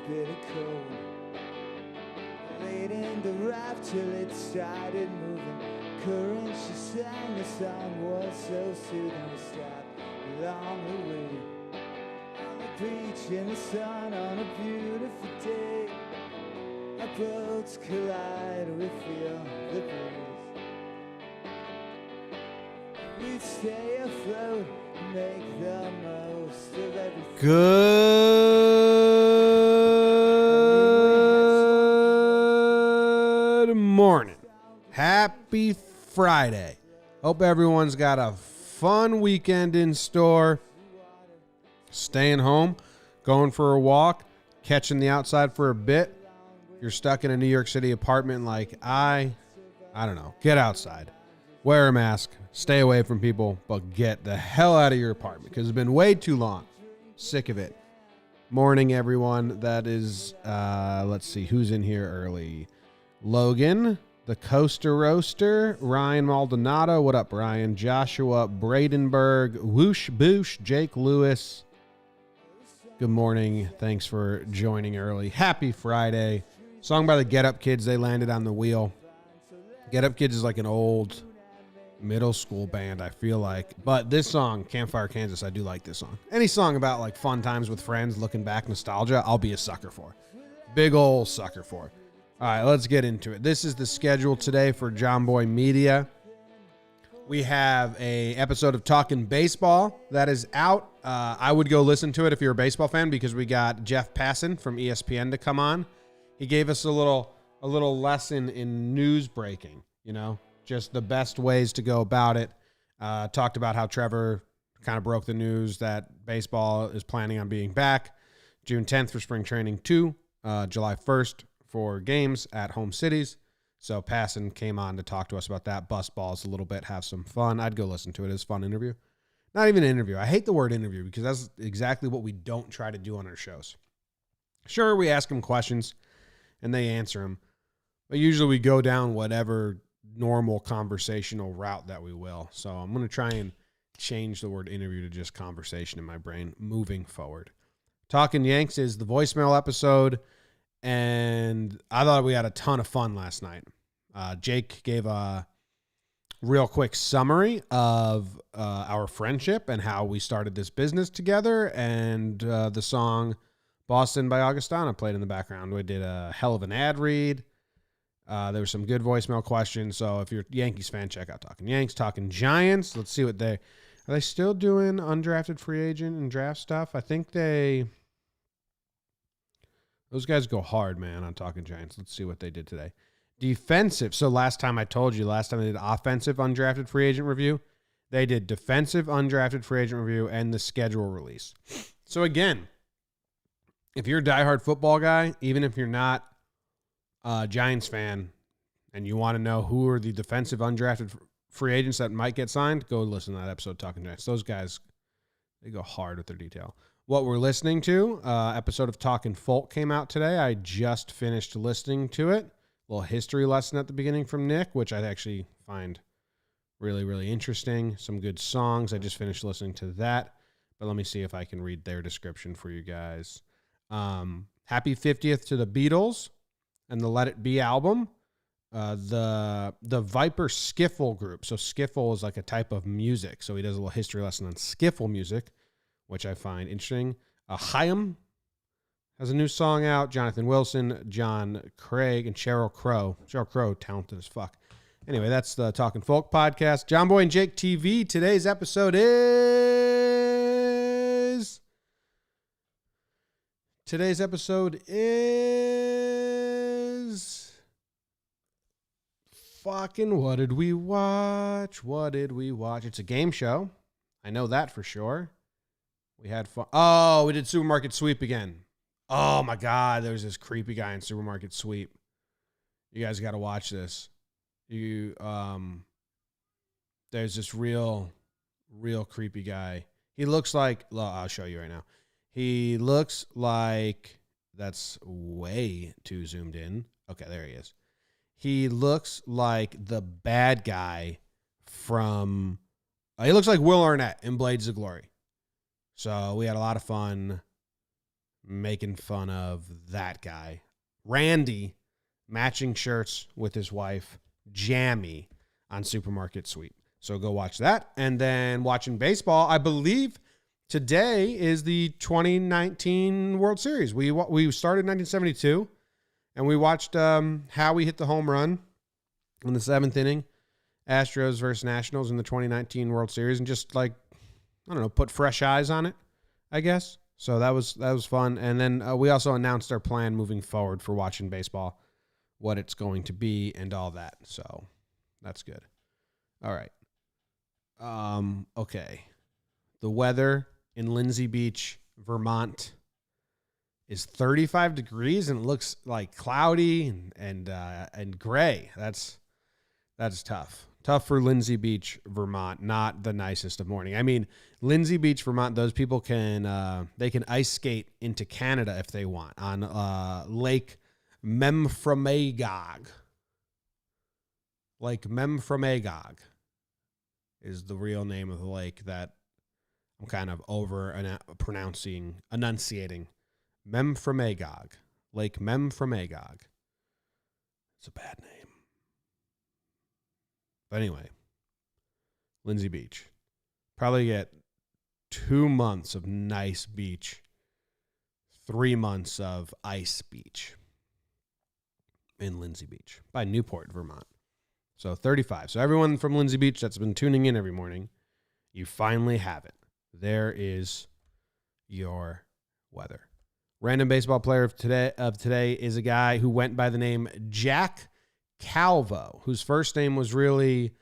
bitter cold. Laid in the raft till it started moving. Current, she sang a song, was so soothing. We stopped along the way. On the beach in the sun on a beautiful day. Our boats collide, we feel the breeze. We'd stay afloat, make the most of everything. Good morning. Happy Friday. Hope everyone's got a fun weekend in store. Staying home, going for a walk, catching the outside for a bit. You're stuck in a New York City apartment like I don't know. Get outside. Wear a mask. Stay away from people, but get the hell out of your apartment because it's been way too long. Sick of it. Morning, everyone. That is, let's see, who's in here early? Logan, the Coaster Roaster, Ryan Maldonado. What up, Ryan? Joshua Bradenberg, Whoosh Boosh, Jake Lewis. Good morning. Thanks for joining early. Happy Friday. Song by the Get Up Kids. They landed on the wheel. Get Up Kids is like an old middle school band, I feel like. But this song, Campfire, Kansas, I do like this song. Any song about like fun times with friends, looking back, nostalgia, I'll be a sucker for. Big ol' sucker for. All right, let's get into it. This is the schedule today for John Boy Media. We have a episode of Talking Baseball that is out. I would go listen to it if you're a baseball fan because we got Jeff Passan from ESPN to come on. He gave us a little lesson in news breaking, you know, just the best ways to go about it. Talked about how Trevor kind of broke the news that baseball is planning on being back June 10th for spring training 2, July 1st for games at home cities. So Passan came on to talk to us about that, bust balls a little bit, have some fun. I'd go listen to it. It's a fun interview. Not even an interview. I hate the word interview because that's exactly what we don't try to do on our shows. Sure, we ask them questions and they answer them, but usually we go down whatever normal conversational route that we will. So I'm going to try and change the word interview to just conversation in my brain moving forward. Talking Yanks is the voicemail episode, and I thought we had a ton of fun last night. Jake gave a real quick summary of our friendship and how we started this business together, and the song Boston by Augustana played in the background. We did a hell of an ad read. There were some good voicemail questions. So if you're a Yankees fan, check out Talking Yanks, Talking Giants. Let's see what are they still doing undrafted free agent and draft stuff? I think those guys go hard, man, on Talking Giants. Let's see what they did today. Defensive. So last time they did offensive undrafted free agent review. They did defensive undrafted free agent review and the schedule release. So again, if you're a diehard football guy, even if you're not a Giants fan and you want to know who are the defensive undrafted free agents that might get signed, go listen to that episode Talking Giants. Those guys, they go hard with their detail. What we're listening to, episode of Talking Folk came out today. I just finished listening to it. A little history lesson at the beginning from Nick, which I actually find really, really interesting. Some good songs. I just finished listening to that. But let me see if I can read their description for you guys. Happy 50th to the Beatles and the Let It Be album. The Viper Skiffle group. So skiffle is like a type of music. So he does a little history lesson on skiffle music, which I find interesting. Chaim has a new song out. Jonathan Wilson, John Craig, and Sheryl Crow. Sheryl Crow, talented as fuck. Anyway, that's the Talking Folk podcast. John Boy and Jake TV. Today's episode is fucking what did we watch? It's a game show. I know that for sure. We had fun. Oh, we did Supermarket Sweep again. Oh my God, there's this creepy guy in Supermarket Sweep. You guys got to watch this. There's this real creepy guy. He looks like, I'll show you right now. He looks like, that's way too zoomed in. Okay, there he is. He looks like the bad guy from, he looks like Will Arnett in Blades of Glory. So we had a lot of fun making fun of that guy. Randy matching shirts with his wife, Jammy, on Supermarket Sweep. So go watch that. And then watching baseball, I believe today is the 2019 World Series. We started in 1972, and we watched Howie hit the home run in the 7th inning, Astros versus Nationals in the 2019 World Series, and just like, I don't know, put fresh eyes on it, I guess. So that was fun. And then we also announced our plan moving forward for watching baseball, what it's going to be and all that. So that's good. All right. Okay. The weather in Lindsay Beach, Vermont is 35 degrees and it looks like cloudy and gray. That's tough. Tough for Lindsay Beach, Vermont. Not the nicest of morning. I mean, Lindsay Beach, Vermont, those people can they can ice skate into Canada if they want on Lake Memphremagog. Lake Memphremagog is the real name of the lake that I'm kind of enunciating. Memphremagog. Lake Memphremagog. It's a bad name. But anyway, Lindsay Beach. Probably get 2 months of nice beach, 3 months of ice beach in Lindsay Beach by Newport, Vermont. So 35. So everyone from Lindsay Beach that's been tuning in every morning, you finally have it. There is your weather. Random baseball player of today is a guy who went by the name Jack Calvo, whose first name was really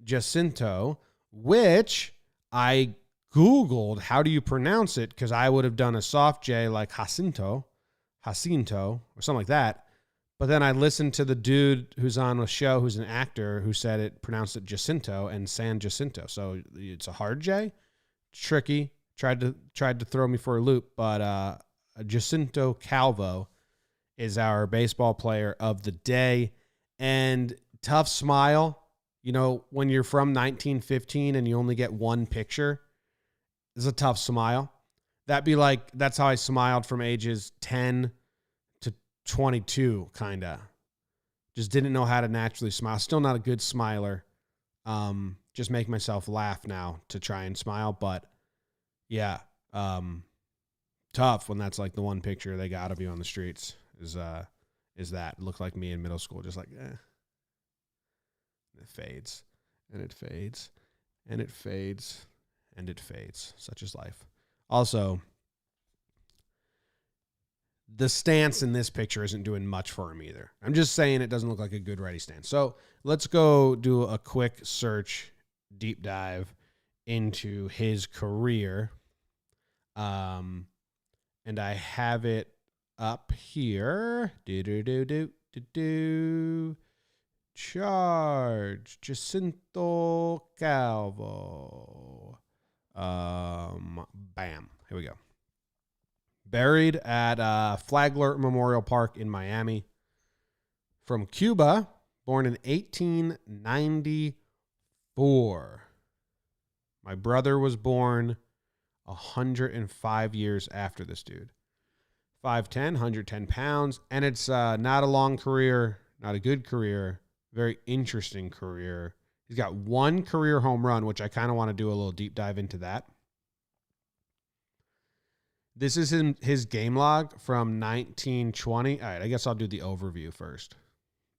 Jacinto, which I Googled how do you pronounce it, because I would have done a soft J like Jacinto, or something like that. But then I listened to the dude who's on a show, who's an actor, who said it pronounced it Jacinto and San Jacinto. So it's a hard J, tricky. Tried to throw me for a loop, but Jacinto Calvo is our baseball player of the day. And tough smile. You know, when you're from 1915 and you only get one picture, it's a tough smile. That's how I smiled from ages 10 to 22, kind of. Just didn't know how to naturally smile. Still not a good smiler. Just make myself laugh now to try and smile. But yeah, tough when that's like the one picture they got of you on the streets is that. It looked like me in middle school, just like, It fades, and it fades, and it fades, and it fades. Such is life. Also, the stance in this picture isn't doing much for him either. I'm just saying it doesn't look like a good ready stance. So let's go do a quick search, deep dive into his career. And I have it up here. Charge Jacinto Calvo. Bam. Here we go. Buried at Flagler Memorial Park in Miami. From Cuba, born in 1894. My brother was born 105 years after this dude. 5'10", 110 pounds. And it's not a long career, not a good career, very interesting career. He's got one career home run, which I kind of want to do a little deep dive into that. This is his game log from 1920. All right, I guess I'll do the overview first.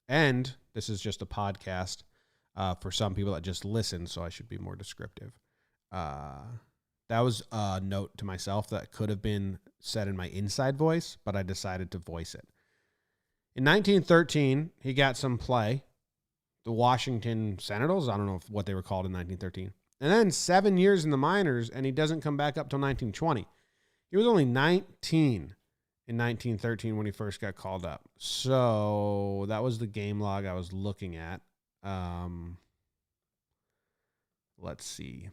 And this is just a podcast for some people that just listen, so I should be more descriptive. That was a note to myself that could have been said in my inside voice, but I decided to voice it. In 1913, he got some play. The Washington Senators, I don't know what they were called in 1913. And then 7 years in the minors, and he doesn't come back up till 1920. He was only 19 in 1913 when he first got called up. So that was the game log I was looking at. Let's see.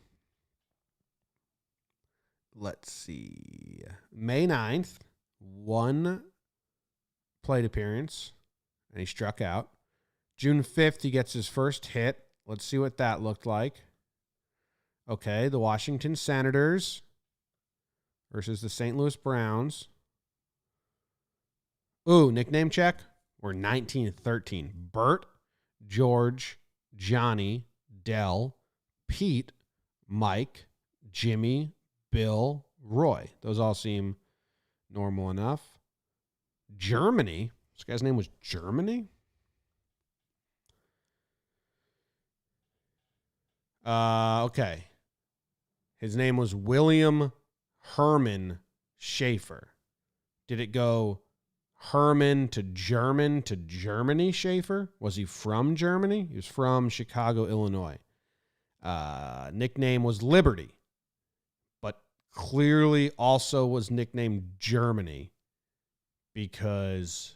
May 9th, one plate appearance, and he struck out. June 5th, he gets his first hit. Let's see what that looked like. Okay, the Washington Senators versus the St. Louis Browns. Ooh, nickname check. We're 1913. Bert, George, Johnny, Dell, Pete, Mike, Jimmy, Bill, Roy. Those all seem normal enough. Germany. This guy's name was Germany? Okay. His name was William Herman Schaefer. Did it go Herman to Germany Schaefer? Was he from Germany? He was from Chicago, Illinois. Nickname was Liberty, but clearly also was nicknamed Germany because,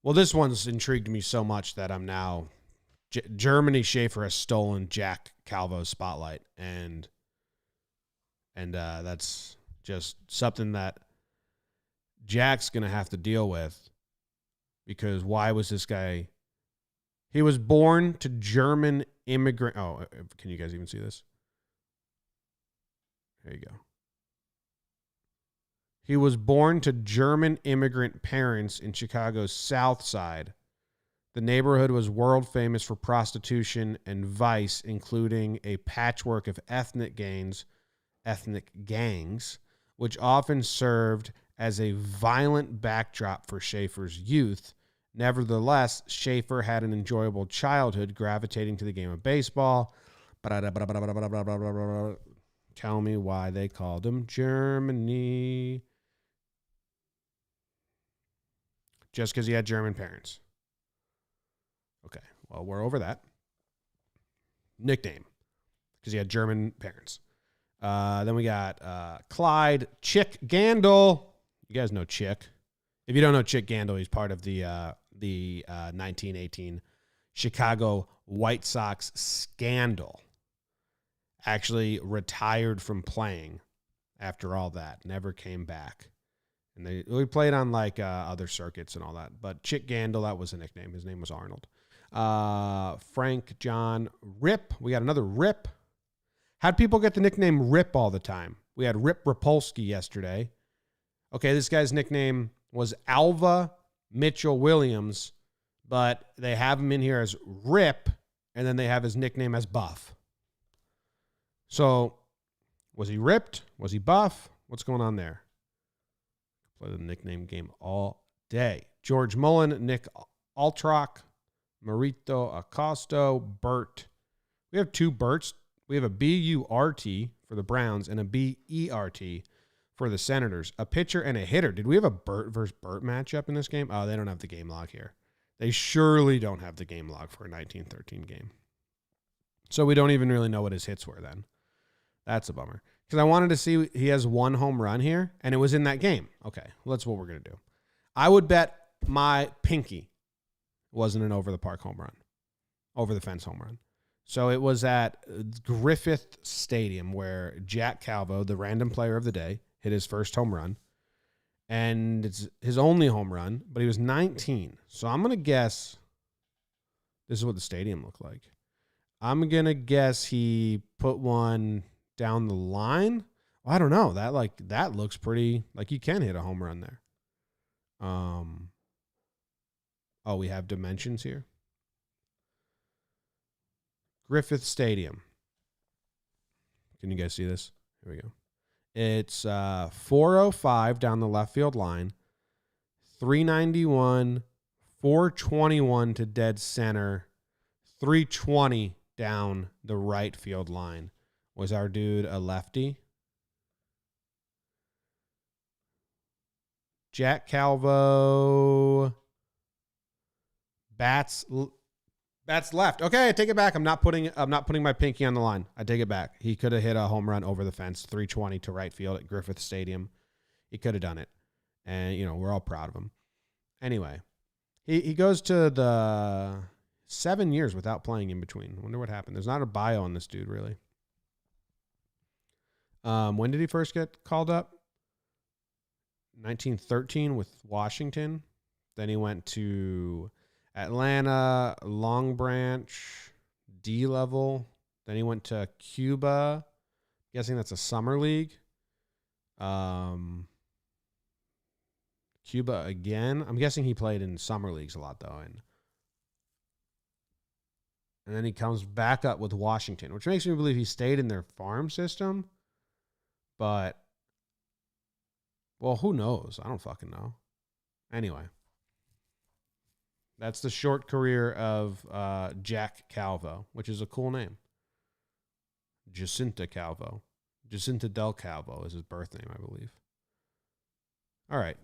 well, this one's intrigued me so much that I'm now, Germany Schaefer has stolen Jack Calvos' spotlight, and that's just something that Jack's going to have to deal with, because why was this guy? He was born to German immigrant. Oh, can you guys even see this? There you go. He was born to German immigrant parents in Chicago's South Side. The neighborhood was world famous for prostitution and vice, including a patchwork of ethnic gangs, which often served as a violent backdrop for Schaefer's youth. Nevertheless, Schaefer had an enjoyable childhood, gravitating to the game of baseball. Tell me why they called him Germany. Just because he had German parents. Okay, well, we're over that. Nickname, because he had German parents. Then we got Clyde Chick Gandil. You guys know Chick. If you don't know Chick Gandil, he's part of the 1918 Chicago White Sox scandal. Actually retired from playing after all that. Never came back. And we played on like other circuits and all that. But Chick Gandil, that was a nickname. His name was Arnold. Frank John Rip. We got another Rip. How'd people get the nickname Rip all the time? We had Rip Rapolsky yesterday. Okay, this guy's nickname was Alva Mitchell Williams, but they have him in here as Rip, and then they have his nickname as Buff. So, was he ripped? Was he buff? What's going on there? Play the nickname game all day. George Mullen, Nick Altrock, Marito Acosto, Bert. We have two Berts. We have a B-U-R-T for the Browns and a B-E-R-T for the Senators. A pitcher and a hitter. Did we have a Bert versus Bert matchup in this game? Oh, they don't have the game log here. They surely don't have the game log for a 1913 game. So we don't even really know what his hits were then. That's a bummer. Because I wanted to see, he has one home run here, and it was in that game. Okay, well, that's what we're going to do. I would bet my pinky wasn't an over-the-park home run. Over-the-fence home run. So it was at Griffith Stadium where Jack Calvo, the random player of the day, hit his first home run. And it's his only home run, but he was 19. So I'm going to guess this is what the stadium looked like. I'm going to guess he put one down the line. Well, I don't know. That looks pretty like you can hit a home run there. Oh, we have dimensions here. Griffith Stadium. Can you guys see this? Here we go. It's 405 down the left field line, 391, 421 to dead center, 320 down the right field line. Was our dude a lefty? Jack Calvo. Bats left. Okay, I take it back. I'm not putting my pinky on the line. I take it back. He could have hit a home run over the fence, 320 to right field at Griffith Stadium. He could have done it. And, we're all proud of him. Anyway, he goes to the 7 years without playing in between. I wonder what happened. There's not a bio on this dude, really. When did he first get called up? 1913 with Washington. Then he went to Atlanta, Long Branch, D-level. Then he went to Cuba. I'm guessing that's a summer league. Cuba again. I'm guessing he played in summer leagues a lot, though. And then he comes back up with Washington, which makes me believe he stayed in their farm system. But, well, who knows? I don't fucking know. Anyway, that's the short career of Jack Calvo, which is a cool name. Jacinta Calvo. Jacinta del Calvo is his birth name, I believe. All right.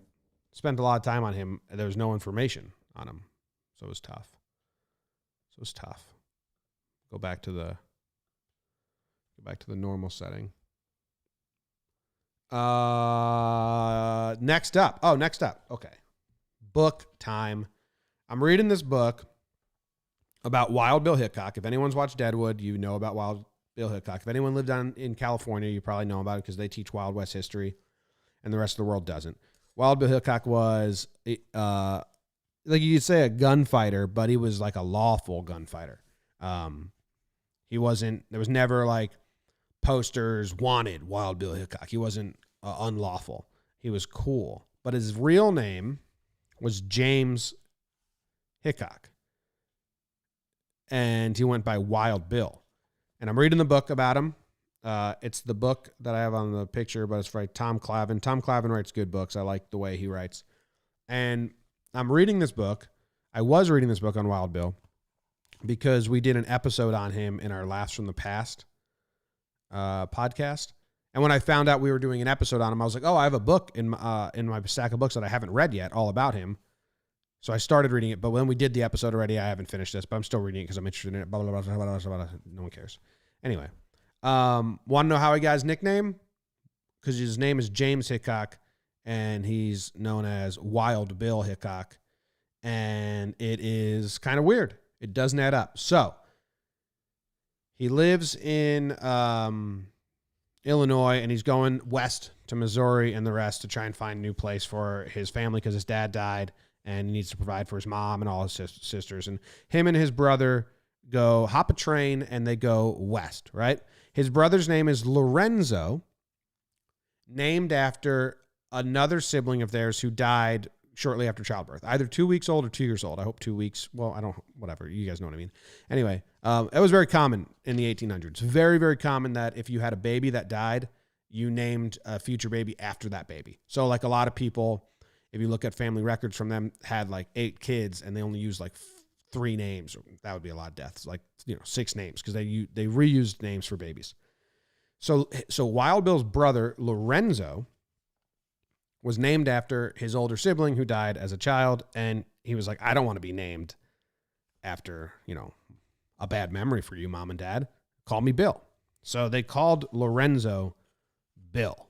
Spent a lot of time on him. There was no information on him, so it was tough. Go back to the normal setting. Next up. Okay. Book time. I'm reading this book about Wild Bill Hickok. If anyone's watched Deadwood, you know about Wild Bill Hickok. If anyone lived in California, you probably know about it because they teach Wild West history and the rest of the world doesn't. Wild Bill Hickok was, like you'd say, a gunfighter, but he was like a lawful gunfighter. There was never like posters, wanted Wild Bill Hickok. He wasn't unlawful. He was cool. But his real name was James Hickok. And he went by Wild Bill. And I'm reading the book about him. It's the book that I have on the picture, but it's by Tom Clavin. Tom Clavin writes good books. I like the way he writes. And I'm reading this book. I was reading this book on Wild Bill because we did an episode on him in our Laughs from the Past podcast. And when I found out we were doing an episode on him, I was like, oh, I have a book in my stack of books that I haven't read yet all about him. So I started reading it. But when we did the episode already, I haven't finished this, but I'm still reading it because I'm interested in it. Blah, blah, blah, blah, blah, blah, blah. No one cares. Anyway, want to know how he got his nickname? Because his name is James Hickok, and he's known as Wild Bill Hickok. And it is kind of weird. It doesn't add up. So he lives in Illinois, and he's going west to Missouri and the rest to try and find a new place for his family because his dad died, and he needs to provide for his mom and all his sisters. And him and his brother hop a train, and they go west, right? His brother's name is Lorenzo, named after another sibling of theirs who died shortly after childbirth, either 2 weeks old or 2 years old. I hope 2 weeks. Well, whatever. You guys know what I mean. Anyway, it was very common in the 1800s. Very, very common that if you had a baby that died, you named a future baby after that baby. So like a lot of people, if you look at family records from them, had like 8 kids and they only used like 3 names. That would be a lot of deaths, like 6 names, because they reused names for babies. So Wild Bill's brother Lorenzo was named after his older sibling who died as a child, and he was like, I don't want to be named after a bad memory for you, Mom and Dad. Call me Bill. So they called Lorenzo Bill,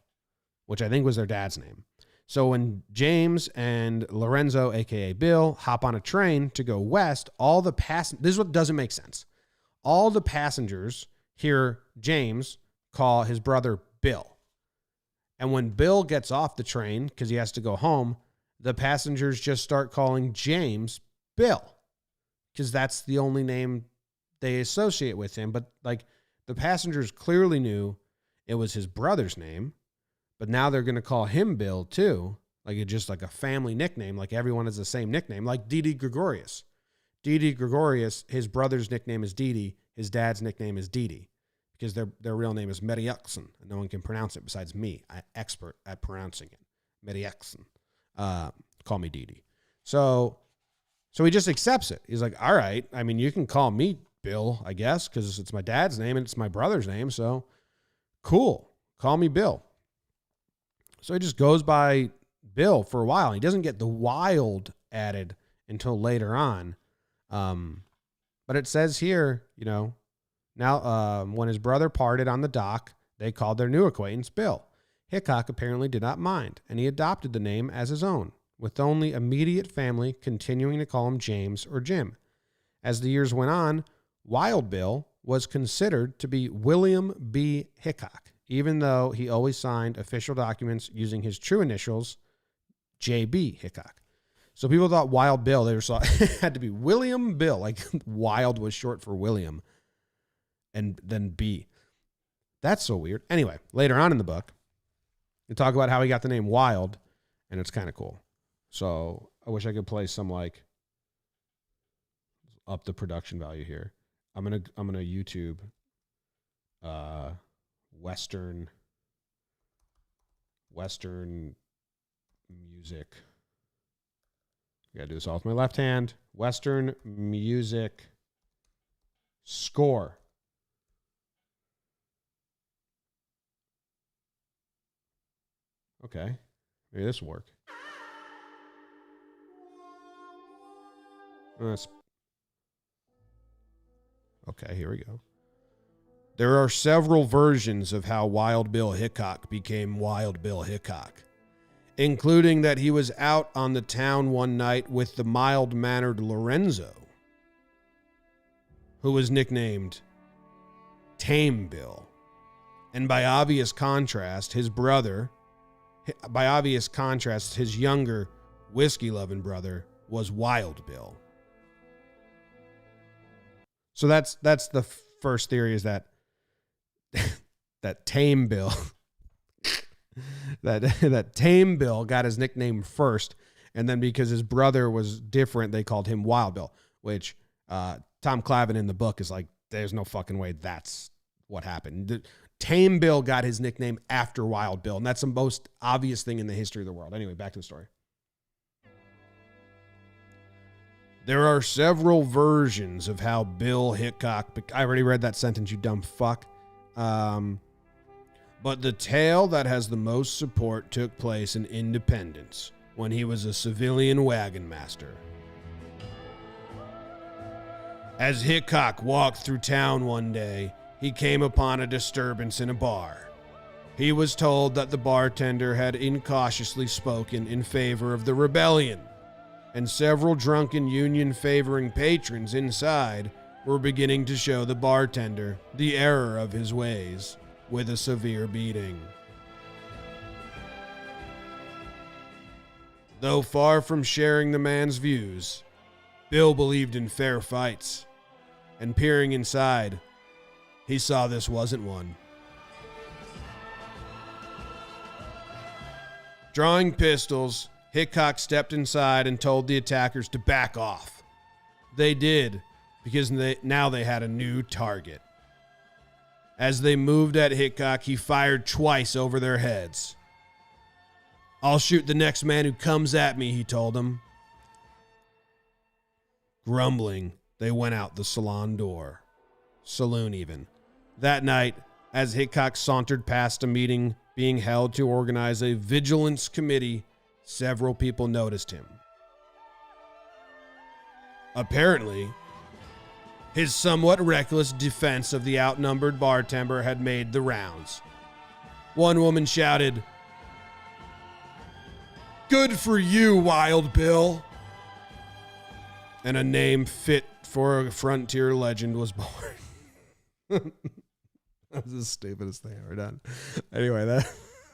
which I think was their dad's name. So when James and Lorenzo, a.k.a. Bill, hop on a train to go west, this is what doesn't make sense. All the passengers hear James call his brother Bill. And when Bill gets off the train, because he has to go home, the passengers just start calling James Bill, because that's the only name they associate with him. But like the passengers clearly knew it was his brother's name. But now they're going to call him Bill too, like it's just like a family nickname, like everyone has the same nickname, like Didi Gregorius. Didi Gregorius, his brother's nickname is Didi, his dad's nickname is Didi, because their real name is Meriuxen, and no one can pronounce it besides me, I'm expert at pronouncing it. Meriuxen. Call me Didi. So he just accepts it. He's like, all right, I mean, you can call me Bill, I guess, because it's my dad's name and it's my brother's name, so cool. Call me Bill. So he just goes by Bill for a while. He doesn't get the wild added until later on. But it says here, now when his brother parted on the dock, they called their new acquaintance Bill. Hickok apparently did not mind, and he adopted the name as his own, with only immediate family continuing to call him James or Jim. As the years went on, Wild Bill was considered to be William B. Hickok, even though he always signed official documents using his true initials, J.B. Hickok. So people thought Wild Bill, they just thought it had to be William Bill, like Wild was short for William, and then B. That's so weird. Anyway, later on in the book, they talk about how he got the name Wild, and it's kind of cool. So I wish I could play some like up the production value here. I'm gonna YouTube Western music. I gotta do this all with my left hand. Western music score. Okay, maybe this will work. Okay, here we go. There are several versions of how Wild Bill Hickok became Wild Bill Hickok, including that he was out on the town one night with the mild-mannered Lorenzo, who was nicknamed Tame Bill, and by obvious contrast, his younger whiskey-loving brother was Wild Bill. So that's the first theory, is that that Tame Bill that Tame Bill got his nickname first, and then because his brother was different, they called him Wild Bill, which Tom Clavin in the book is like, there's no fucking way that's what happened. Tame Bill got his nickname after Wild Bill, and that's the most obvious thing in the history of the world. Anyway, back to the story. There are several versions of how Bill Hickok... I already read that sentence, you dumb fuck. But the tale that has the most support took place in Independence, when he was a civilian wagon master. As Hickok walked through town one day, he came upon a disturbance in a bar. He was told that the bartender had incautiously spoken in favor of the rebellion, and several drunken Union-favoring patrons inside were beginning to show the bartender the error of his ways with a severe beating. Though far from sharing the man's views, Bill believed in fair fights, and peering inside, he saw this wasn't one. Drawing pistols, Hickok stepped inside and told the attackers to back off. They did, because now they had a new target. As they moved at Hickok, he fired twice over their heads. "I'll shoot the next man who comes at me," he told them. Grumbling, they went out the saloon even. That night, as Hickok sauntered past a meeting being held to organize a vigilance committee, several people noticed him. Apparently, his somewhat reckless defense of the outnumbered bartender had made the rounds. One woman shouted, "Good for you, Wild Bill!" And a name fit for a frontier legend was born. That's the stupidest thing I've ever done. Anyway,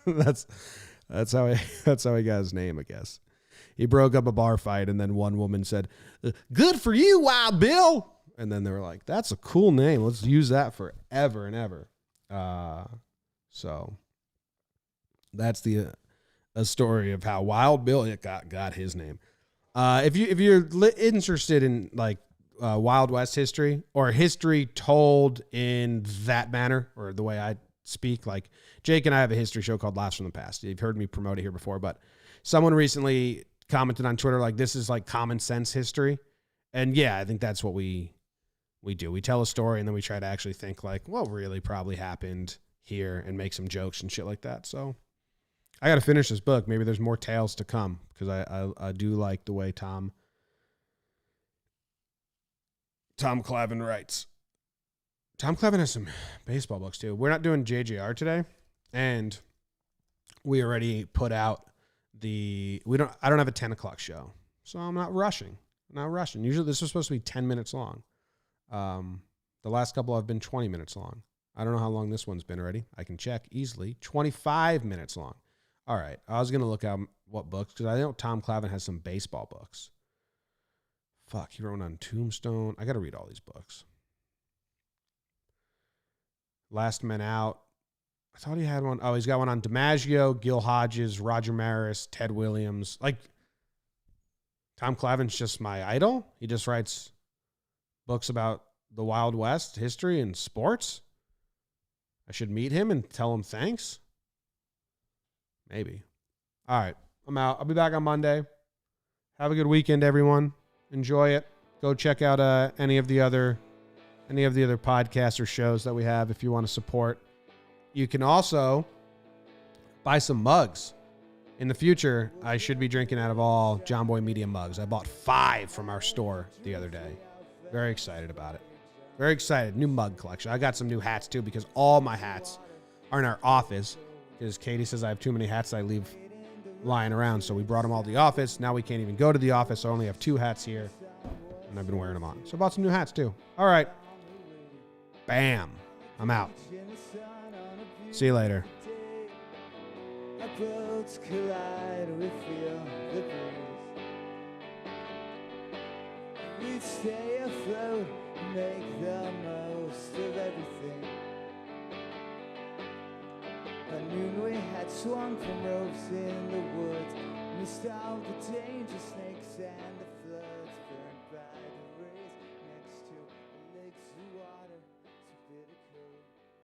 that's how he got his name, I guess. He broke up a bar fight, and then one woman said, "Good for you, Wild Bill!" And then they were like, "That's a cool name. Let's use that forever and ever." So that's a story of how Wild Bill got his name. If you're interested in like Wild West history, or history told in that manner, or the way I speak, like Jake and I have a history show called Laughs from the Past. You've heard me promote it here before, but someone recently commented on Twitter like, this is like common sense history. And yeah, I think that's what we do. We tell a story and then we try to actually think like, what really probably happened here, and make some jokes and shit like that. So I got to finish this book. Maybe there's more tales to come, because I do like the way Tom Clavin writes. Tom Clavin has some baseball books too. We're not doing JJR today, and we already put out I don't have a 10 o'clock show, so I'm not rushing. Usually this was supposed to be 10 minutes long. The last couple have been 20 minutes long. I don't know how long this one's been already. I can check easily. 25 minutes long. All right. I was going to look at what books, because I know Tom Clavin has some baseball books. Fuck, he wrote one on Tombstone. I got to read all these books. Last Men Out. I thought he had one. Oh, he's got one on DiMaggio, Gil Hodges, Roger Maris, Ted Williams. Like, Tom Clavin's just my idol. He just writes books about the Wild West, history, and sports. I should meet him and tell him thanks. Maybe. All right. I'm out. I'll be back on Monday. Have a good weekend, everyone. Enjoy it. Go check out any of the other podcasts or shows that we have if you want to support. You can also buy some mugs. In the future, I should be drinking out of all John Boy Media mugs. I bought 5 from our store the other day. Very excited about it. Very excited. New mug collection. I got some new hats, too, because all my hats are in our office. Because Katie says I have too many hats that I leave lying around. So we brought them all to the office. Now we can't even go to the office. So I only have 2 hats here. And I've been wearing them on. So I bought some new hats, too. All right. Bam. I'm out. See you later. Boats collide, we feel the breeze. We'd stay afloat, make the most of everything. By noon we had swung from ropes in the woods, missed out the danger snakes and